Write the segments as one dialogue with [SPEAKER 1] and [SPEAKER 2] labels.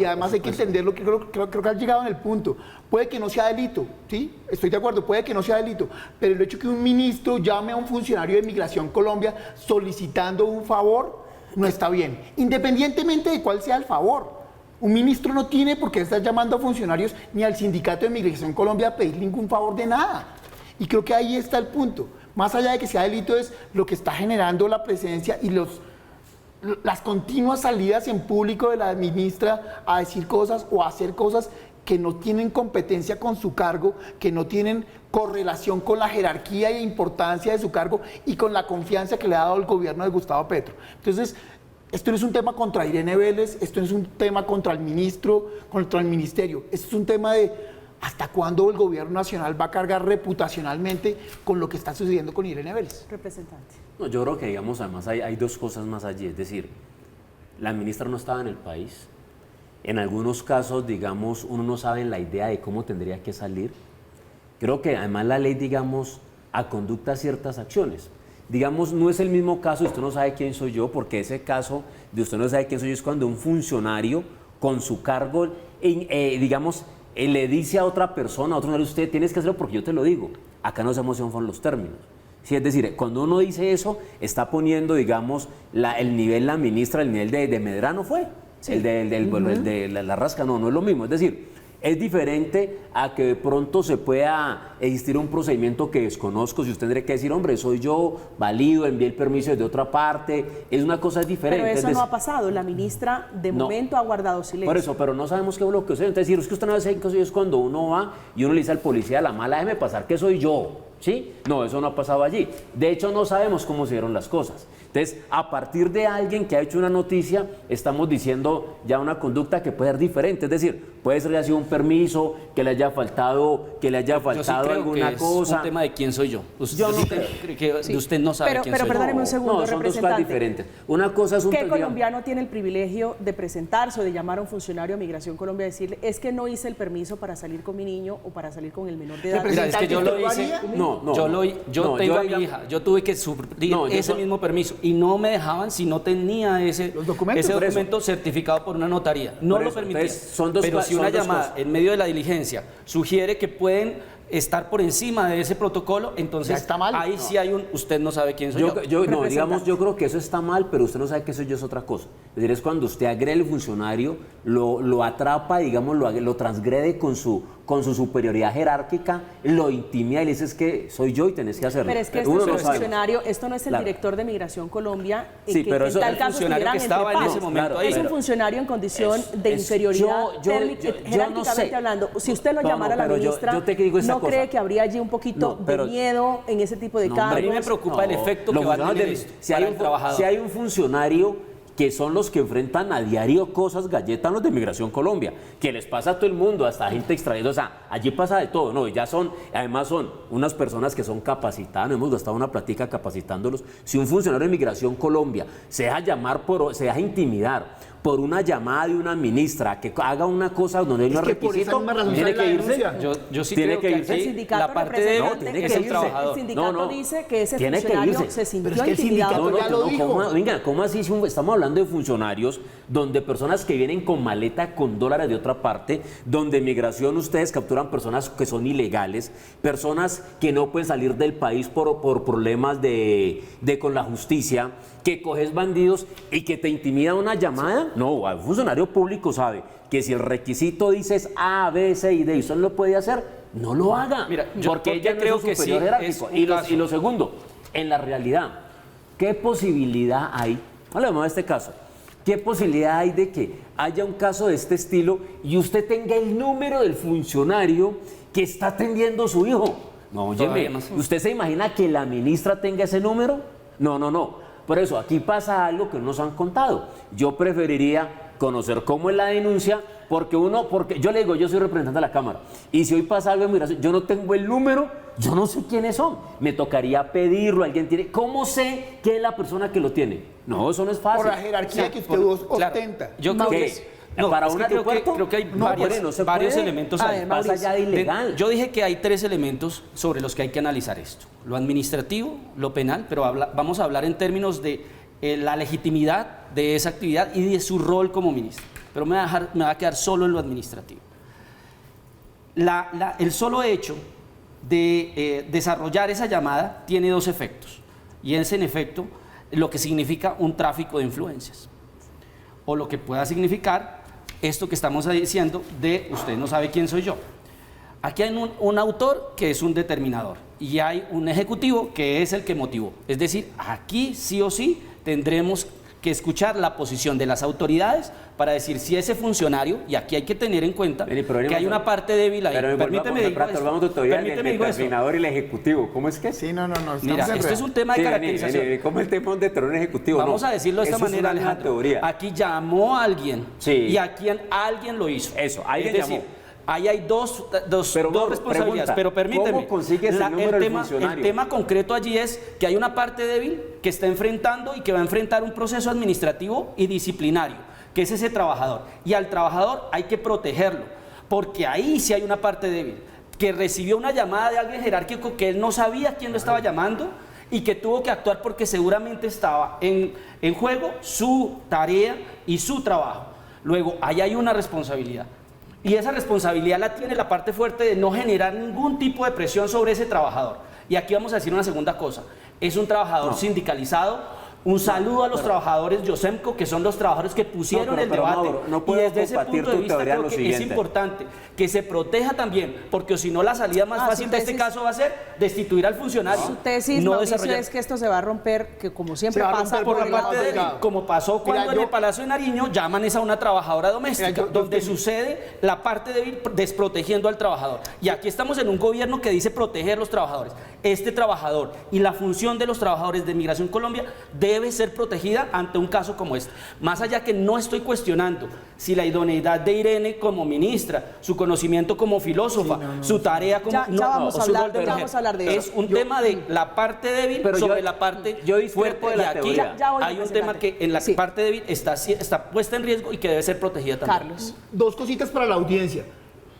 [SPEAKER 1] Y además hay que entender lo que creo que has llegado en el punto. Puede que no sea delito, ¿sí? Estoy de acuerdo, puede que no sea delito, pero el hecho que un ministro llame a un funcionario de Migración Colombia solicitando un favor no está bien, independientemente de cuál sea el favor. Un ministro no tiene por qué estar llamando a funcionarios ni al sindicato de Migración Colombia a pedir ningún favor de nada. Y creo que ahí está el punto. Más allá de que sea delito, es lo que está generando la presencia y las continuas salidas en público de la ministra a decir cosas o a hacer cosas que no tienen competencia con su cargo, que no tienen correlación con la jerarquía e importancia de su cargo y con la confianza que le ha dado el gobierno de Gustavo Petro. Entonces, esto no es un tema contra Irene Vélez, esto no es un tema contra el ministro, contra el ministerio, esto es un tema de hasta cuándo el gobierno nacional va a cargar reputacionalmente con lo que está sucediendo con Irene Vélez.
[SPEAKER 2] Representante.
[SPEAKER 3] No, yo creo que, digamos, además hay dos cosas más allí, es decir, la ministra no estaba en el país, en algunos casos, digamos, uno no sabe la idea de cómo tendría que salir, creo que además la ley, digamos, aconducta ciertas acciones, digamos, no es el mismo caso, usted no sabe quién soy yo, porque ese caso de usted no sabe quién soy yo es cuando un funcionario con su cargo, digamos, le dice a otra persona, a otro funcionario, usted tienes que hacerlo porque yo te lo digo, acá no sabemos cómo son los términos. Sí, es decir, cuando uno dice eso, está poniendo, digamos, el nivel, la ministra, el nivel de Medrano fue, sí. el de la Rasca, no es lo mismo. Es decir, es diferente a que de pronto se pueda existir un procedimiento que desconozco, si usted tendría que decir, hombre, soy yo, válido, envié el permiso desde otra parte, es una cosa diferente.
[SPEAKER 2] Pero eso no ha pasado, la ministra de momento ha guardado silencio.
[SPEAKER 3] Por eso, pero no sabemos qué bloqueo es. Entonces, decir, es que usted no sabe qué es cuando uno va y uno le dice al policía, la mala, déjeme pasar que soy yo. ¿Sí? No, eso no ha pasado allí. De hecho, no sabemos cómo se dieron las cosas. Entonces, a partir de alguien que ha hecho una noticia, estamos diciendo ya una conducta que puede ser diferente. Es decir, puede ser que haya sido un permiso, que le haya faltado, alguna cosa.
[SPEAKER 4] Es un tema de quién soy yo.
[SPEAKER 3] Yo no creo
[SPEAKER 4] que usted no sabe quién soy yo.
[SPEAKER 2] Pero perdóneme un segundo,
[SPEAKER 3] no, son
[SPEAKER 2] representante.
[SPEAKER 3] dos cosas diferentes. Una cosa es un
[SPEAKER 2] ¿Qué colombiano tiene el privilegio de presentarse o de llamar a un funcionario de Migración Colombia y decirle, es que no hice el permiso para salir con mi niño o para salir con el menor de edad?
[SPEAKER 4] Mira, es que yo lo hice. Yo tengo a mi hija, yo tuve que suplir ese mismo permiso y no me dejaban si no tenía ese documento certificado por una notaría. No lo permitía. Pero si una llamada en medio de la diligencia sugiere que pueden estar por encima de ese protocolo, entonces ahí sí hay usted no sabe quién soy yo.
[SPEAKER 3] Yo creo que eso está mal, pero usted no sabe que eso yo es otra cosa. Es decir, es cuando usted agrede al funcionario, lo atrapa, digamos, lo transgrede con su superioridad jerárquica, lo intimida y le dice es que soy yo y tenés que hacerlo.
[SPEAKER 2] Pero es que este es un funcionario, esto no es el director de Migración Colombia,
[SPEAKER 3] sí, pero eso
[SPEAKER 2] es el funcionario que estaba en ese momento ahí. Es un funcionario en condición de inferioridad jerárquicamente hablando. Si usted lo llamara a la ministra, ¿no cree que habría allí un poquito de miedo en ese tipo de cargos?
[SPEAKER 4] A mí me preocupa el efecto que va a tener esto para el trabajador.
[SPEAKER 3] Si hay un funcionario que son los que enfrentan a diario cosas galletas los de Migración Colombia, que les pasa a todo el mundo, hasta gente extranjera, o sea, allí pasa de todo, ¿no? Y además son unas personas que son capacitadas, hemos gastado una plática capacitándolos. Si un funcionario de Migración Colombia se deja intimidar por una llamada de una ministra que haga una cosa donde hay un requisito, tiene que irse.
[SPEAKER 4] Yo sí creo que aquí la parte de es el trabajador.
[SPEAKER 2] El sindicato dice que ese funcionario se sintió intimidado.
[SPEAKER 3] ¿Cómo así? Estamos hablando de funcionarios donde personas que vienen con maleta con dólares de otra parte, donde Migración ustedes capturan personas que son ilegales, personas que no pueden salir del país por problemas con la justicia, que coges bandidos y que te intimida una llamada. No, el funcionario público sabe que si el requisito dice es A, B, C y D y usted lo puede hacer, no lo haga.
[SPEAKER 4] Mira,
[SPEAKER 3] porque ella creo que sí y lo segundo, en la realidad, ¿qué posibilidad hay? Hablemos de este caso. ¿Qué posibilidad hay de que haya un caso de este estilo y usted tenga el número del funcionario que está atendiendo a su hijo? No, óyeme, ¿usted se imagina que la ministra tenga ese número? No. Por eso, aquí pasa algo que no nos han contado. Yo preferiría conocer cómo es la denuncia, porque yo le digo, yo soy representante de la Cámara, y si hoy pasa algo de Migración, yo no tengo el número, yo no sé quiénes son. Me tocaría pedirlo, alguien tiene. ¿Cómo sé quién es la persona que lo tiene? No, eso no es fácil.
[SPEAKER 1] Por la jerarquía que usted ostenta.
[SPEAKER 4] Yo creo que
[SPEAKER 3] para un aeropuerto
[SPEAKER 4] creo que hay varios elementos ahí.
[SPEAKER 3] Pasa ya de ilegal.
[SPEAKER 4] Yo dije que hay 3 elementos sobre los que hay que analizar esto: lo administrativo, lo penal, pero vamos a hablar en términos de la legitimidad de esa actividad y de su rol como ministro. pero me va a quedar solo en lo administrativo. El solo hecho de desarrollar esa llamada tiene dos efectos, y es en efecto lo que significa un tráfico de influencias, o lo que pueda significar esto que estamos diciendo de usted no sabe quién soy yo. Aquí hay un autor que es un determinador y hay un ejecutivo que es el que motivó. Es decir, aquí sí o sí tendremos que escuchar la posición de las autoridades para decir si ese funcionario, y aquí hay que tener en cuenta que hay una parte débil ahí.
[SPEAKER 3] Permíteme digo esto. El determinador y el ejecutivo, ¿cómo es que?
[SPEAKER 1] Sí, no.
[SPEAKER 4] Mira, esto es un tema de caracterización.
[SPEAKER 3] ¿Cómo el tema de un ejecutivo?
[SPEAKER 4] Vamos a decirlo de esta manera, Alejandro. Aquí llamó a alguien y aquí alguien lo hizo.
[SPEAKER 3] Eso, alguien llamó.
[SPEAKER 4] Ahí hay dos responsabilidades, pero permíteme.
[SPEAKER 3] ¿Cómo consigues el número del funcionario?
[SPEAKER 4] El tema concreto allí es que hay una parte débil que está enfrentando y que va a enfrentar un proceso administrativo y disciplinario, que es ese trabajador. Y al trabajador hay que protegerlo, porque ahí sí hay una parte débil, que recibió una llamada de alguien jerárquico que él no sabía quién lo estaba llamando y que tuvo que actuar porque seguramente estaba en juego su tarea y su trabajo. Luego, ahí hay una responsabilidad. Y esa responsabilidad la tiene la parte fuerte de no generar ningún tipo de presión sobre ese trabajador. Y aquí vamos a decir una segunda cosa. Es un trabajador sindicalizado. Un saludo a los trabajadores Yosemco, que son los trabajadores que pusieron el debate.
[SPEAKER 3] No
[SPEAKER 4] y desde ese punto de vista creo que es importante que se proteja también, porque si no la salida más fácil de este caso va a ser destituir al funcionario.
[SPEAKER 2] Su tesis,
[SPEAKER 4] no
[SPEAKER 2] Mauricio, es que esto se va a romper, que como siempre pasa
[SPEAKER 4] por la parte de como pasó cuando en el Palacio de Nariño llaman a una trabajadora doméstica, donde sucede la parte débil desprotegiendo al trabajador. Y aquí estamos en un gobierno que dice proteger a los trabajadores. Este trabajador y la función de los trabajadores de Migración Colombia debe ser protegida ante un caso como este. Más allá que no estoy cuestionando si la idoneidad de Irene como ministra, su conocimiento como filósofa, su tarea como...
[SPEAKER 2] Ya vamos a hablar de eso.
[SPEAKER 4] Es un tema de la parte débil sobre la parte fuerte de la teoría. Hay un tema que en la parte débil está puesta en riesgo y que debe ser protegida también.
[SPEAKER 2] Carlos.
[SPEAKER 1] Dos cositas para la audiencia.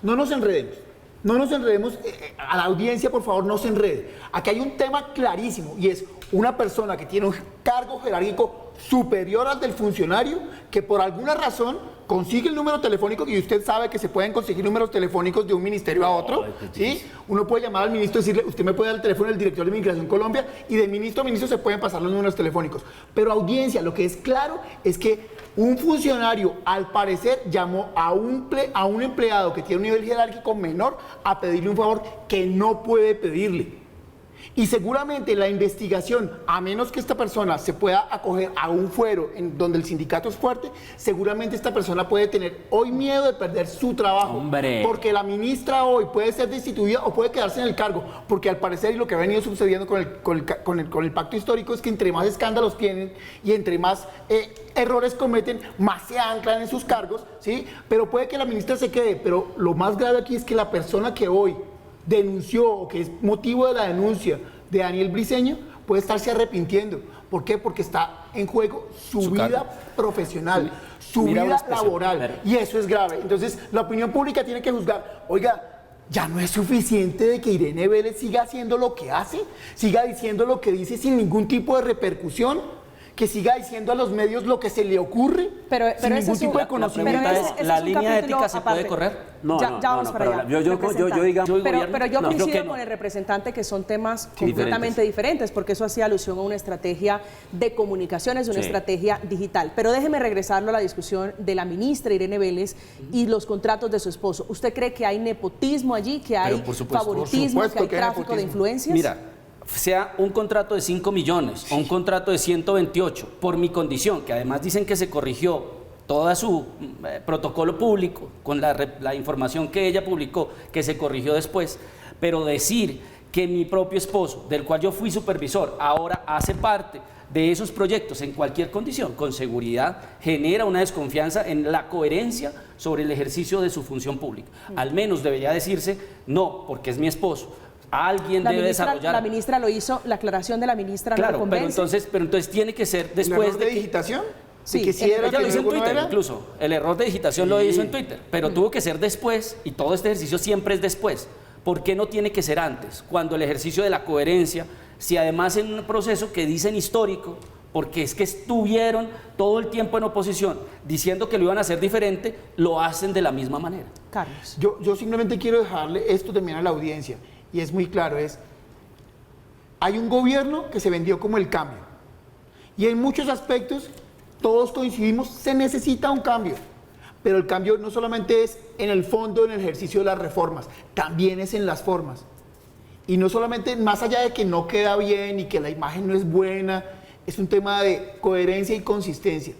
[SPEAKER 1] No nos enredemos. No nos enredemos, a la audiencia por favor no se enrede. Aquí hay un tema clarísimo y es una persona que tiene un cargo jerárquico superior al del funcionario que por alguna razón consigue el número telefónico, y usted sabe que se pueden conseguir números telefónicos de un ministerio a otro, ¿sí? Uno puede llamar al ministro y decirle, usted me puede dar el teléfono del director de Migración Colombia, y de ministro a ministro se pueden pasar los números telefónicos. Pero audiencia, lo que es claro es que un funcionario, al parecer, llamó a un empleado que tiene un nivel jerárquico menor a pedirle un favor que no puede pedirle. Y seguramente la investigación, a menos que esta persona se pueda acoger a un fuero en donde el sindicato es fuerte, seguramente esta persona puede tener hoy miedo de perder su trabajo.
[SPEAKER 3] ¡Hombre!
[SPEAKER 1] Porque la ministra hoy puede ser destituida o puede quedarse en el cargo. Porque al parecer, y lo que ha venido sucediendo con el pacto histórico, es que entre más escándalos tienen y entre más errores cometen, más se anclan en sus cargos, ¿sí? Pero puede que la ministra se quede. Pero lo más grave aquí es que la persona que hoy denunció, o que es motivo de la denuncia de Daniel Briceño, puede estarse arrepintiendo. ¿Por qué? Porque está en juego su vida profesional, su vida laboral, y eso es grave. Entonces, la opinión pública tiene que juzgar, oiga, ya no es suficiente de que Irene Vélez siga haciendo lo que hace, siga diciendo lo que dice sin ningún tipo de repercusión, que siga diciendo a los medios lo que se le ocurre, sin ningún tipo de conocimiento.
[SPEAKER 4] ¿La línea ética se puede correr?
[SPEAKER 2] No, ya vamos para allá. Pero yo coincido con el representante que son temas completamente diferentes, porque eso hacía alusión a una estrategia de comunicaciones, una estrategia digital. Pero déjeme regresarlo a la discusión de la ministra Irene Vélez y los contratos de su esposo. ¿Usted cree que hay nepotismo allí, que hay favoritismo, que hay tráfico de influencias?
[SPEAKER 4] Mira, sea un contrato de 5 millones o un contrato de 128, por mi condición, que además dicen que se corrigió todo su protocolo público con la información que ella publicó, que se corrigió después, pero decir que mi propio esposo, del cual yo fui supervisor, ahora hace parte de esos proyectos en cualquier condición, con seguridad, genera una desconfianza en la coherencia sobre el ejercicio de su función pública. Al menos debería decirse, no, porque es mi esposo. Alguien debe desarrollar.
[SPEAKER 2] La ministra lo hizo, la aclaración de la ministra no lo convence.
[SPEAKER 4] Pero entonces tiene que ser después
[SPEAKER 1] de digitación.
[SPEAKER 2] Sí,
[SPEAKER 4] ella lo hizo en Twitter, incluso. El error de digitación lo hizo en Twitter, pero tuvo que ser después, y todo este ejercicio siempre es después. ¿Por qué no tiene que ser antes? Cuando el ejercicio de la coherencia, si además en un proceso que dicen histórico, porque es que estuvieron todo el tiempo en oposición diciendo que lo iban a hacer diferente, lo hacen de la misma manera.
[SPEAKER 2] Carlos.
[SPEAKER 1] Yo simplemente quiero dejarle esto también a la audiencia, y es muy claro, hay un gobierno que se vendió como el cambio, y en muchos aspectos todos coincidimos, se necesita un cambio, pero el cambio no solamente es en el fondo, en el ejercicio de las reformas, también es en las formas. Y no solamente, más allá de que no queda bien y que la imagen no es buena, es un tema de coherencia y consistencia.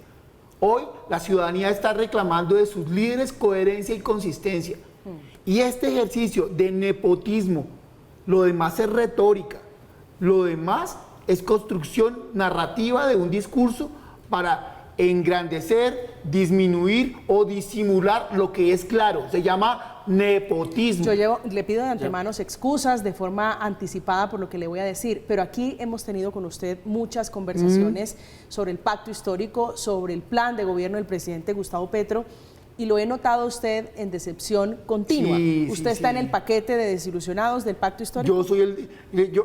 [SPEAKER 1] Hoy la ciudadanía está reclamando de sus líderes coherencia y consistencia. Y este ejercicio de nepotismo, lo demás es retórica, lo demás es construcción narrativa de un discurso para engrandecer, disminuir o disimular lo que es claro. Se llama nepotismo.
[SPEAKER 2] Le pido de antemano excusas de forma anticipada por lo que le voy a decir, pero aquí hemos tenido con usted muchas conversaciones sobre el pacto histórico, sobre el plan de gobierno del presidente Gustavo Petro, y lo he notado usted en decepción continua. ¿Usted está en el paquete de desilusionados del pacto histórico?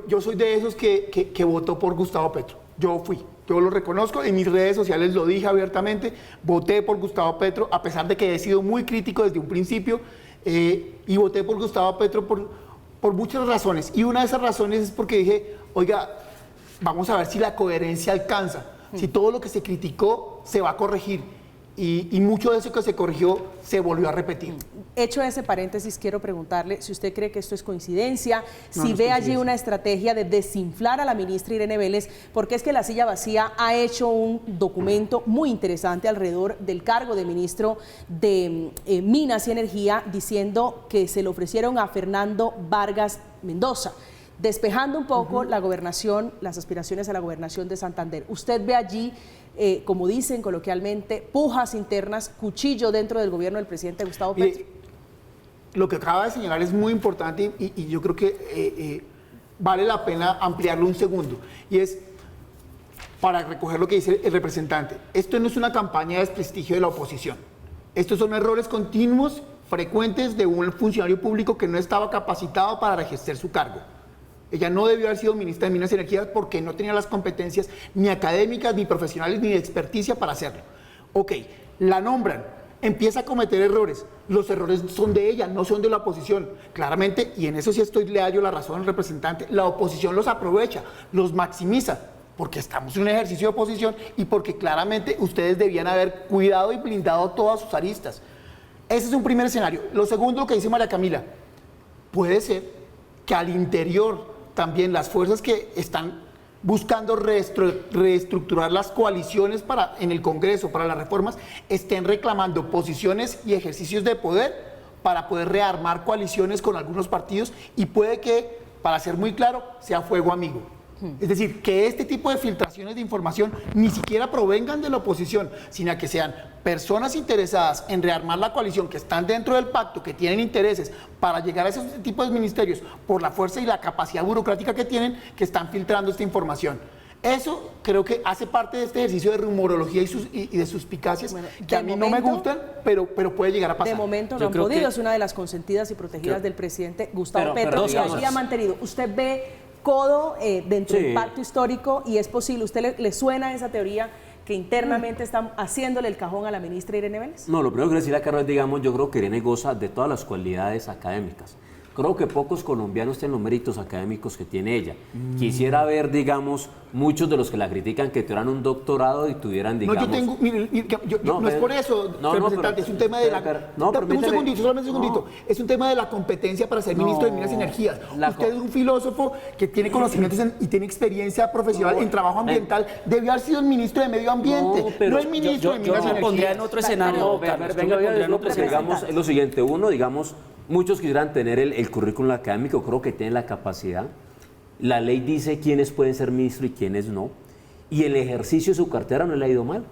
[SPEAKER 1] Yo soy de esos que votó por Gustavo Petro. Yo lo reconozco, en mis redes sociales lo dije abiertamente, voté por Gustavo Petro, a pesar de que he sido muy crítico desde un principio, y voté por Gustavo Petro por muchas razones. Y una de esas razones es porque dije, oiga, vamos a ver si la coherencia alcanza, si todo lo que se criticó se va a corregir. Y mucho de eso que se corrigió se volvió a repetir.
[SPEAKER 2] Hecho ese paréntesis, quiero preguntarle si usted cree que esto es coincidencia, si ve allí una estrategia de desinflar a la ministra Irene Vélez, porque es que La Silla Vacía ha hecho un documento muy interesante alrededor del cargo de ministro de Minas y Energía, diciendo que se le ofrecieron a Fernando Vargas Mendoza, despejando un poco la gobernación, las aspiraciones a la gobernación de Santander. ¿Usted ve allí, como dicen coloquialmente, pujas internas, cuchillo dentro del gobierno del presidente Gustavo Petro?
[SPEAKER 1] Lo que acaba de señalar es muy importante y yo creo que vale la pena ampliarlo un segundo. Y es para recoger lo que dice el representante. Esto no es una campaña de desprestigio de la oposición. Estos son errores continuos, frecuentes de un funcionario público que no estaba capacitado para ejercer su cargo. Ella no debió haber sido ministra de Minas y Energía porque no tenía las competencias ni académicas, ni profesionales, ni de experticia para hacerlo. Ok, la nombran, empieza a cometer errores. Los errores son de ella, no son de la oposición. Claramente, y en eso sí le hallo la razón al representante, la oposición los aprovecha, los maximiza, porque estamos en un ejercicio de oposición y porque claramente ustedes debían haber cuidado y blindado todas sus aristas. Ese es un primer escenario. Lo segundo, que dice María Camila, puede ser que al interior también las fuerzas que están buscando reestructurar las coaliciones en el Congreso para las reformas estén reclamando posiciones y ejercicios de poder para poder rearmar coaliciones con algunos partidos, y puede que, para ser muy claro, sea fuego amigo. Es decir, que este tipo de filtraciones de información ni siquiera provengan de la oposición, sino que sean personas interesadas en rearmar la coalición, que están dentro del pacto, que tienen intereses para llegar a esos tipos de ministerios por la fuerza y la capacidad burocrática que tienen, que están filtrando esta información. Eso creo que hace parte de este ejercicio de rumorología y de suspicacias, que a mí no me gustan, pero puede llegar a pasar.
[SPEAKER 2] De momento no han podido, es una de las consentidas y protegidas del presidente Gustavo Petro, que allí ha mantenido. ¿Usted ve codo dentro del pacto histórico y es posible? ¿Usted le suena esa teoría que internamente están haciéndole el cajón a la ministra Irene Vélez?
[SPEAKER 3] No, lo primero que quiero decir a Carlos, digamos, yo creo que Irene goza de todas las cualidades académicas. Creo que pocos colombianos tienen los méritos académicos que tiene ella. Quisiera ver, digamos, muchos de los que la critican que tuvieran un doctorado y tuvieran, digamos...
[SPEAKER 1] No, yo tengo... no es por eso, representante, es un tema de la... un segundito, solamente un segundito. Es un tema de la competencia para ser ministro de Minas y Energías. Usted es un filósofo que tiene conocimientos y tiene experiencia profesional en trabajo ambiental. Debió haber sido el ministro de Medio Ambiente, no el ministro de Minas y Energías.
[SPEAKER 4] Yo pondría en otro escenario.
[SPEAKER 3] Digamos, es lo siguiente. Uno, digamos... Muchos quisieran tener el currículum académico, creo que tienen la capacidad. La ley dice quiénes pueden ser ministros y quiénes no. Y el ejercicio de su cartera no le ha ido mal.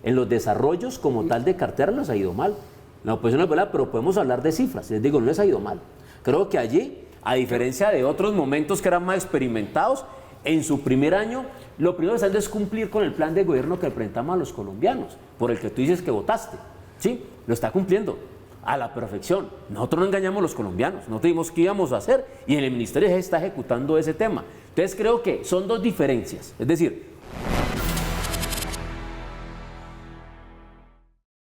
[SPEAKER 3] En los desarrollos como tal de cartera les ha ido mal. La oposición es verdad, pero podemos hablar de cifras. Les digo, no les ha ido mal. Creo que allí, a diferencia de otros momentos que eran más experimentados, en su primer año, lo primero que están es cumplir con el plan de gobierno que presentamos a los colombianos, por el que tú dices que votaste. Sí, lo está cumpliendo a la perfección. Nosotros no engañamos a los colombianos, nosotros dijimos qué íbamos a hacer y en el ministerio se está ejecutando ese tema. Entonces creo que son dos diferencias, es decir,